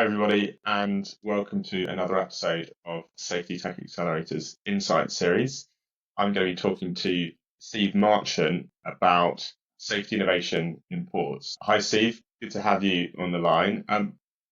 Hi, everybody, and welcome to another episode of Safetytech Accelerators Insights Series. I'm going to be talking to Steve Marchant about safety innovation in ports. Hi, Steve. Good to have you on the line.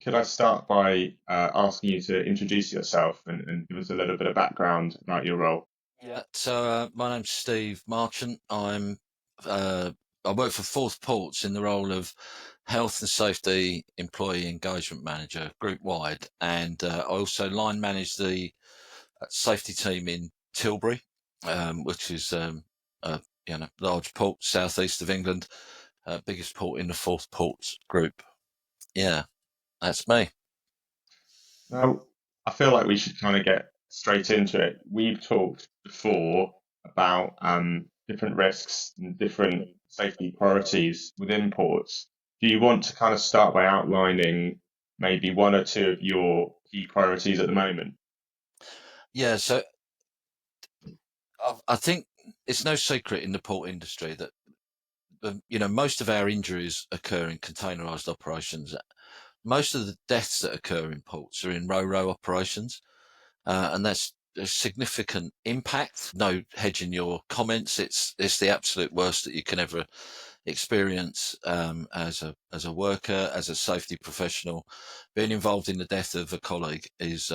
Could I start by asking you to introduce yourself and give us a little bit of background about your role? Yeah. So my name's Steve Marchant. I work for Forth Ports in the role of Health and Safety Employee Engagement Manager group wide, and I also line manage the safety team in Tilbury, which is a large port southeast of England, biggest port in the Forth Ports group. Yeah, that's me. Now, I feel like we should kind of get straight into it. We've talked before about different risks and different safety priorities within ports. Do you want to kind of start by outlining maybe one or two of your key priorities at the moment? Yeah. So I think it's no secret in the port industry that most of our injuries occur in containerized operations. Most of the deaths that occur in ports are in RoRo operations, and that's a significant impact. No hedging your comments. It's the absolute worst that you can ever experience as a worker, as a safety professional. Being involved in the death of a colleague is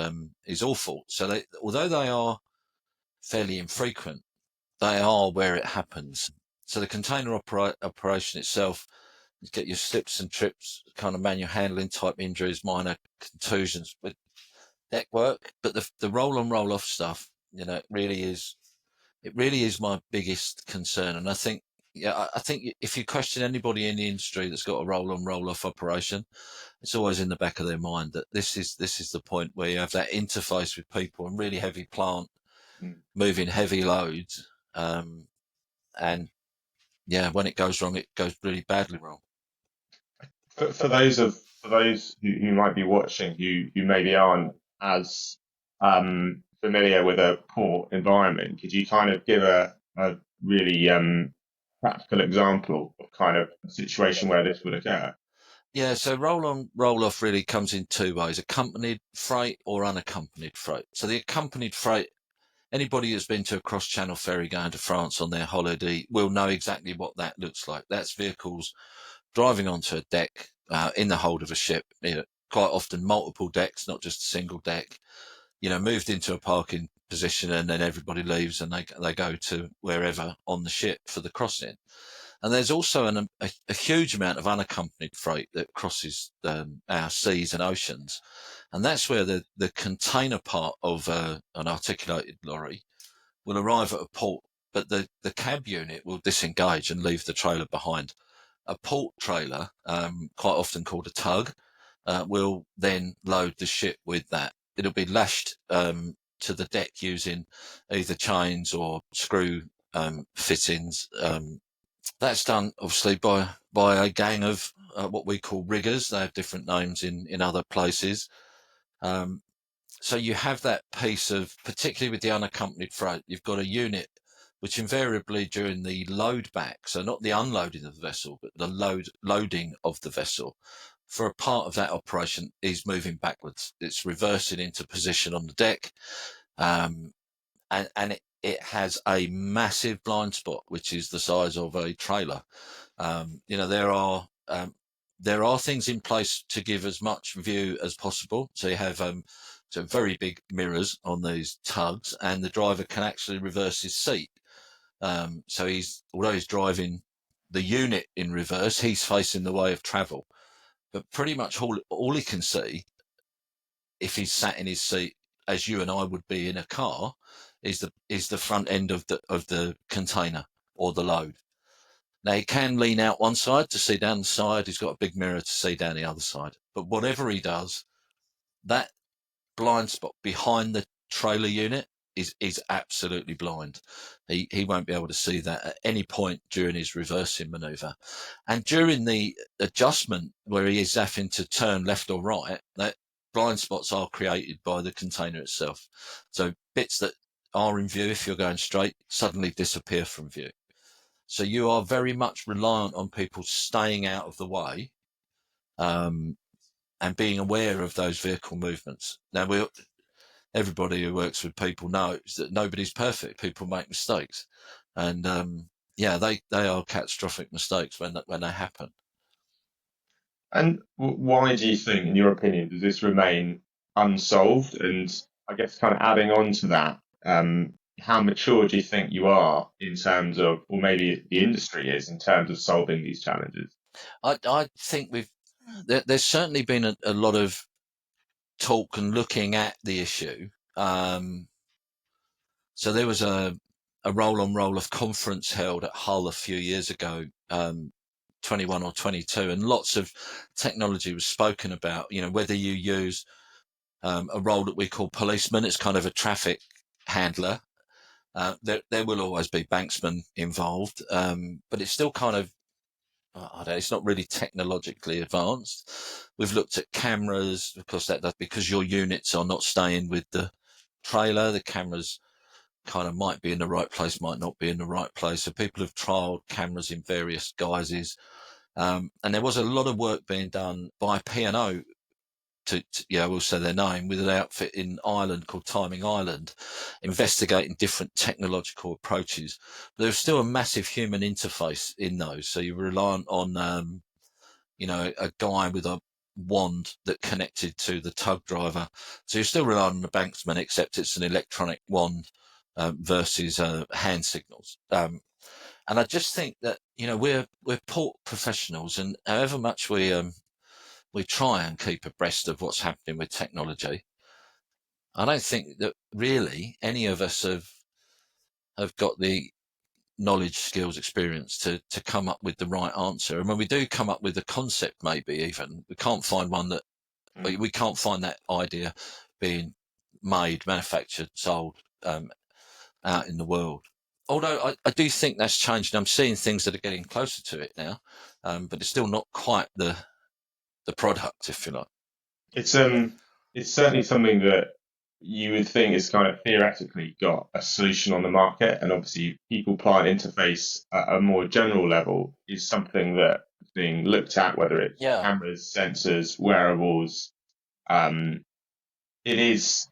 awful. So although they are fairly infrequent, they are where it happens. So the container operation itself, you get your slips and trips, kind of manual handling type injuries, minor contusions with deck work. But the roll on roll off stuff, it really is my biggest concern. And I think, I think if you question anybody in the industry that's got a roll on roll off operation, it's always in the back of their mind that this is the point where you have that interface with people and really heavy plant Mm. moving heavy loads. And yeah, when it goes wrong, it goes really badly wrong. For those who might be watching who maybe aren't as familiar with a port environment, could you kind of give a really practical example of kind of a situation where this would occur? Yeah, so roll on, roll off really comes in two ways: accompanied freight or unaccompanied freight. So the accompanied freight, anybody who's been to a cross-channel ferry going to France on their holiday will know exactly what that looks like. That's vehicles driving onto a deck in the hold of a ship, quite often multiple decks, not just a single deck, moved into a parking position, and then everybody leaves and they go to wherever on the ship for the crossing. And there's also a huge amount of unaccompanied freight that crosses our seas and oceans. And that's where the container part of an articulated lorry will arrive at a port, but the cab unit will disengage and leave the trailer behind. A port trailer, quite often called a tug, will then load the ship with that. It'll be lashed to the deck using either chains or screw fittings. That's done obviously by a gang of what we call riggers. They have different names in other places. Um, so you have that piece of, particularly with the unaccompanied freight, you've got a unit which invariably during the load back, so not the unloading of the vessel, but the loading of the vessel, for a part of that operation is moving backwards. It's reversing into position on the deck, and it has a massive blind spot, which is the size of a trailer. There are things in place to give as much view as possible. So you have so very big mirrors on these tugs, and the driver can actually reverse his seat. So although he's driving the unit in reverse, he's facing the way of travel. But pretty much all he can see, if he's sat in his seat as you and I would be in a car, is the front end of the container or the load. Now he can lean out one side to see down the side. He's got a big mirror to see down the other side. But whatever he does, that blind spot behind the trailer unit is absolutely blind. He won't be able to see that at any point during his reversing maneuver. And during the adjustment where he is having to turn left or right, that blind spots are created by the container itself. So bits that are in view, if you're going straight, suddenly disappear from view. So you are very much reliant on people staying out of the way, um, and being aware of those vehicle movements. Now, everybody who works with people knows that nobody's perfect. People make mistakes, and they are catastrophic mistakes when they happen. And why do you think, in your opinion, does this remain unsolved? And I guess kind of adding on to that, how mature do you think you are in terms of, or maybe the industry is in terms of solving these challenges? I think there's certainly been a lot of talk and looking at the issue. So there was a roll-on roll-off conference held at Hull a few years ago, 21 or 22, and lots of technology was spoken about. Whether you use a role that we call policeman, it's kind of a traffic handler. There will always be banksmen involved, but it's still kind of, it's not really technologically advanced. We've looked at cameras, because your units are not staying with the trailer. The cameras kind of might be in the right place, might not be in the right place. So people have trialed cameras in various guises. And there was a lot of work being done by P&O we'll say their name, with an outfit in Ireland called Timing Ireland, investigating different technological approaches. But there's still a massive human interface in those. So you're reliant on, a guy with a wand that connected to the tug driver. So you're still relying on the banksman, except it's an electronic wand versus hand signals. And I just think that, we're port professionals, and however much we try and keep abreast of what's happening with technology, I don't think that really any of us have got the knowledge, skills, experience to come up with the right answer. And when we do come up with a concept, maybe even, we can't find one that we can't find that idea being made, manufactured, sold out in the world. Although I do think that's changed. I'm seeing things that are getting closer to it now, but it's still not quite the product, if you like. It's certainly something that you would think is kind of theoretically got a solution on the market, and obviously people client interface at a more general level is something that is being looked at, whether it's Yeah. cameras, sensors, wearables. Um, it is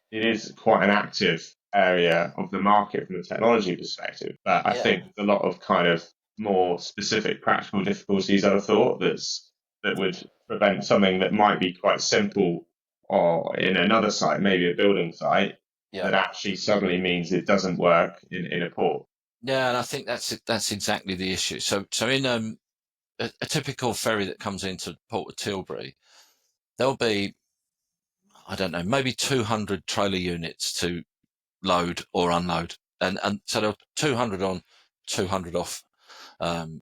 quite an active area of the market from a technology perspective, but I think there's a lot of kind of more specific practical difficulties I'd have thought that would prevent something that might be quite simple or in another site, maybe a building site, that actually suddenly means it doesn't work in a port. Yeah, and I think that's exactly the issue. So in a typical ferry that comes into Port of Tilbury, there'll be, I don't know, maybe 200 trailer units to load or unload, and so there are 200 on, 200 off, and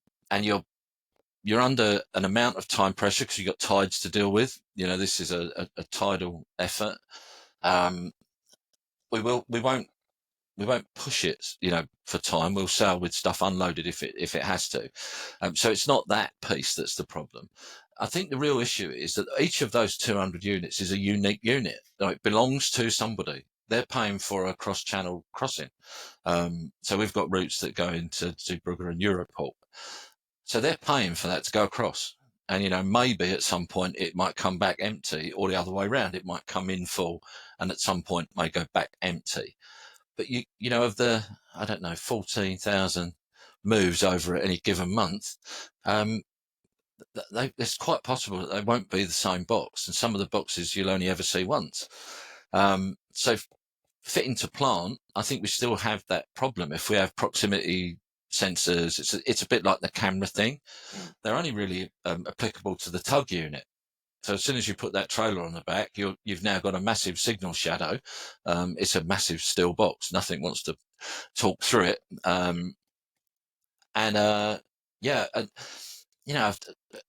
you're under an amount of time pressure because you've got tides to deal with. This is a tidal effort. We won't push it, for time. We'll sail with stuff unloaded if it has to. So it's not that piece that's the problem. I think the real issue is that each of those 200 units is a unique unit. It belongs to somebody. They're paying for a cross-channel crossing. So we've got routes that go into Zeebrugge and Europort. So they're paying for that to go across. And, maybe at some point it might come back empty, or the other way around. It might come in full and at some point may go back empty. But of the, I don't know, 14,000 moves over any given month, it's quite possible that they won't be the same box, and some of the boxes you'll only ever see once. So fitting to plant, I think we still have that problem. If we have proximity sensors, it's a bit like the camera thing. They're only really applicable to the tug unit. So as soon as you put that trailer on the back, you've now got a massive signal shadow. It's a massive steel box. Nothing wants to talk through it.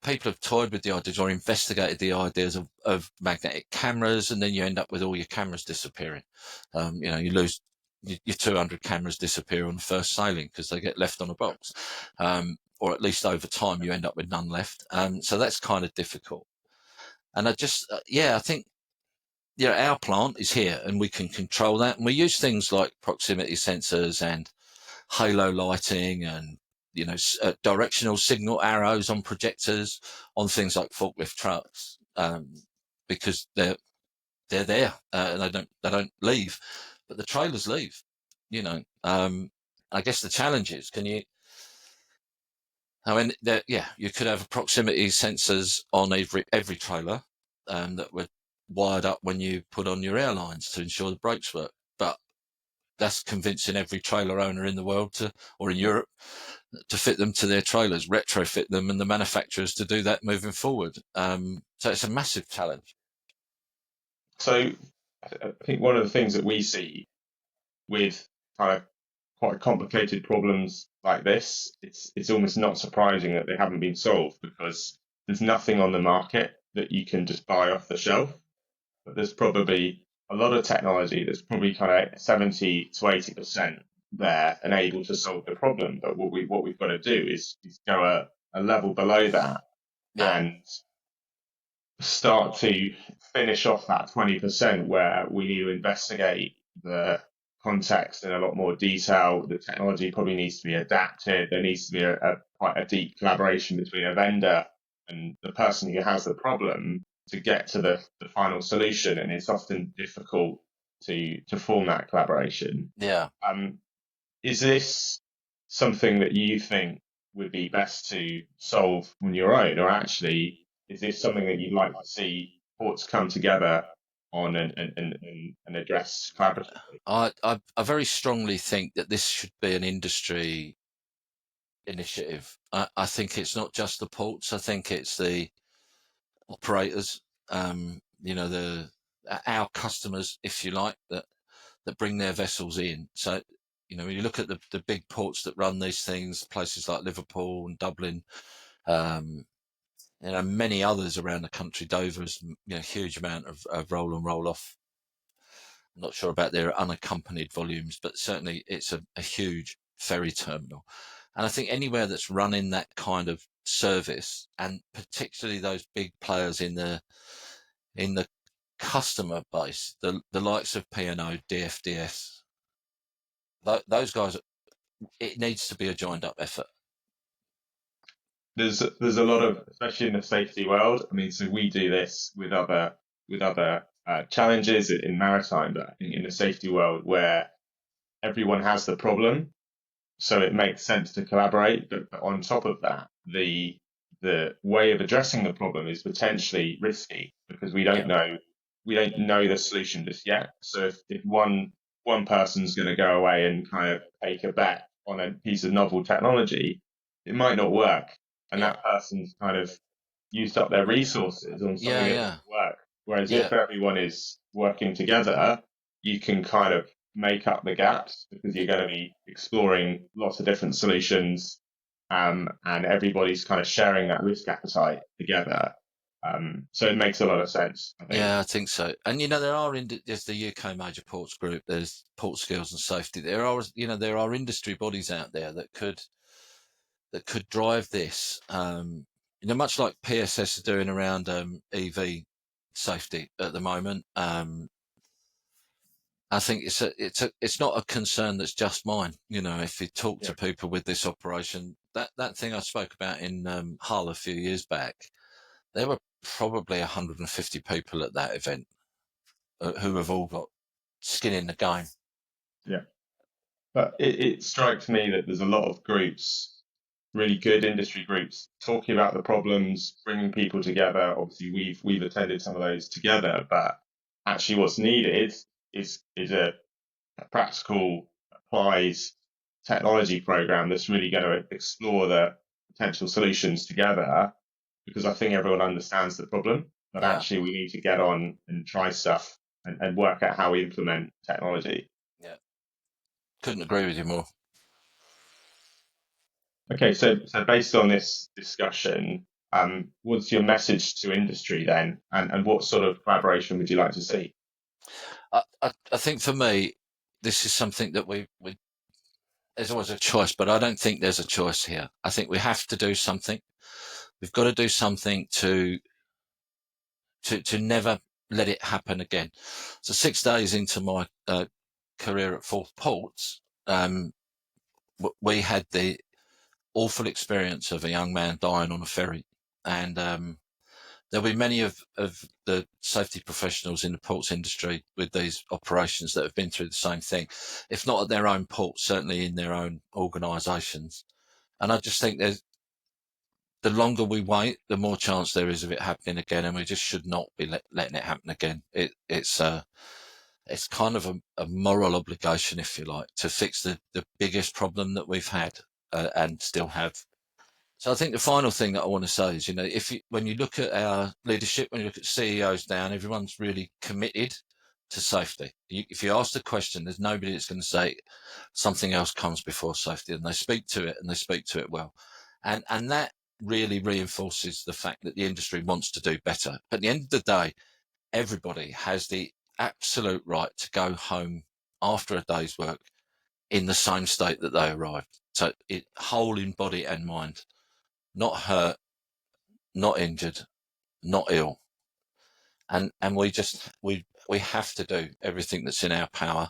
People have toyed with the ideas or investigated the ideas of magnetic cameras, and then you end up with all your cameras disappearing. You lose your 200 cameras disappear on the first sailing because they get left on a box, or at least over time you end up with none left. So that's kind of difficult. And I think, our plant is here and we can control that. And we use things like proximity sensors and halo lighting and, directional signal arrows on projectors on things like forklift trucks, because they're there and they don't leave, but the trailers leave. I guess the challenge is, you could have proximity sensors on every trailer that were wired up when you put on your airlines to ensure the brakes work. But that's convincing every trailer owner in the world or in Europe to fit them to their trailers, retrofit them, and the manufacturers to do that moving forward. So it's a massive challenge. So I think one of the things that we see with kind of quite complicated problems like this, it's almost not surprising that they haven't been solved, because there's nothing on the market that you can just buy off the shelf. But there's probably a lot of technology that's probably kind of 70 to 80% there and able to solve the problem. But what we've got to do is go a level below that and start to finish off that 20% where we need to investigate the context in a lot more detail. The technology probably needs to be adapted. There needs to be quite a deep collaboration between a vendor and the person who has the problem to get to the final solution. And it's often difficult to form that collaboration. Yeah. Is this something that you think would be best to solve on your own, or actually is this something that you'd like to see ports come together on and address collaboratively? I very strongly think that this should be an industry initiative. I think it's not just the ports. I think it's the operators, our customers, if you like, that bring their vessels in. So, when you look at the big ports that run these things, places like Liverpool and Dublin, many others around the country, Dover's, huge amount of roll and roll off. I'm not sure about their unaccompanied volumes, but certainly it's a huge ferry terminal. And I think anywhere that's running that kind of service, and particularly those big players in the customer base, the likes of P&O, DFDS, those guys, it needs to be a joined up effort. There's a lot of, especially in the safety world. I mean, so we do this with other challenges in maritime, but in the safety world where everyone has the problem, so it makes sense to collaborate. But on top of that, the way of addressing the problem is potentially risky, because we don't know the solution just yet. So if one person's going to go away and kind of take a bet on a piece of novel technology, it might not work, and that person's kind of used up their resources on something that doesn't work. Whereas if everyone is working together, you can kind of make up the gaps, because you're going to be exploring lots of different solutions, and everybody's kind of sharing that risk appetite together. So it makes a lot of sense, I think. Yeah, I think so. And there's the UK Major Ports Group, there's Port Skills and Safety. There are industry bodies out there that could drive this. Much like PSS are doing around EV safety at the moment. I think it's not a concern that's just mine. If you talk to people with this operation, that thing I spoke about in Hull a few years back, there were probably 150 people at that event who have all got skin in the game. Yeah, but it strikes me that there's a lot of groups, really good industry groups, talking about the problems, bringing people together. Obviously, we've attended some of those together, but actually, what's needed is a practical, applied technology program that's really going to explore the potential solutions together, because I think everyone understands the problem, but actually we need to get on and try stuff and work out how we implement technology. Yeah, couldn't agree with you more. Okay, so based on this discussion, what's your message to industry then, and what sort of collaboration would you like to see? I think for me, this is something that there's always a choice, but I don't think there's a choice here. I think we have to do something. We've got to do something to never let it happen again. So 6 days into my career at Forth Ports, we had the awful experience of a young man dying on a ferry, and there'll be many of the safety professionals in the ports industry with these operations that have been through the same thing, if not at their own ports, certainly in their own organisations. And I just think there's, the longer we wait, the more chance there is of it happening again, and we just should not be letting it happen again. It's kind of a moral obligation, if you like, to fix the biggest problem that we've had and still have. So I think the final thing that I want to say is, when you look at our leadership, when you look at CEOs down, everyone's really committed to safety. If you ask the question, there's nobody that's going to say something else comes before safety, and they speak to it, and they speak to it well. And that really reinforces the fact that the industry wants to do better. But at the end of the day, everybody has the absolute right to go home after a day's work in the same state that they arrived. So whole in body and mind, not hurt, not injured, not ill. And we have to do everything that's in our power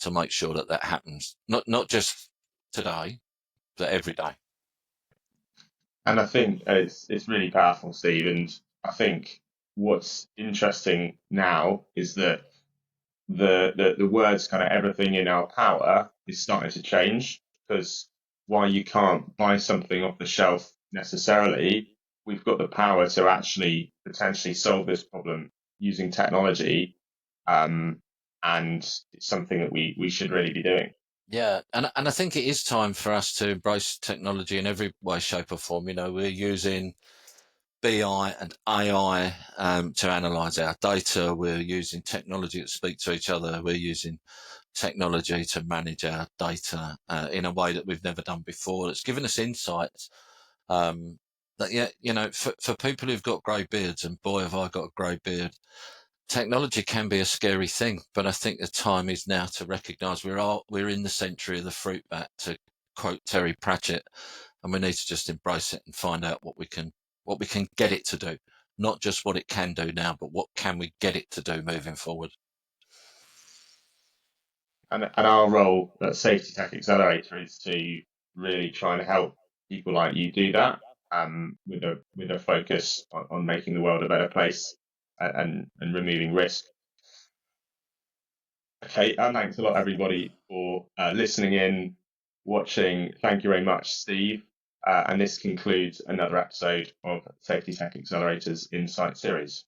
to make sure that that happens. Not just today, but every day. And I think it's really powerful, Steve. And I think what's interesting now is that the words kind of everything in our power is starting to change, because while you can't buy something off the shelf necessarily, we've got the power to actually potentially solve this problem using technology. And it's something that we should really be doing. Yeah, and I think it is time for us to embrace technology in every way, shape, or form. We're using BI and AI to analyze our data. We're using technology to speak to each other. We're using technology to manage our data in a way that we've never done before. It's given us insights that, for people who've got grey beards, and boy, have I got a grey beard, technology can be a scary thing, but I think the time is now to recognise we're in the century of the fruit bat, to quote Terry Pratchett, and we need to just embrace it and find out what we can get it to do, not just what it can do now, but what can we get it to do moving forward. And our role at Safetytech Accelerator is to really try and help people like you do that, with a focus on making the world a better place and removing risk. Okay, thanks a lot, everybody, for listening in, watching. Thank you very much, Steve. And this concludes another episode of Safetytech Accelerator's Insights Series.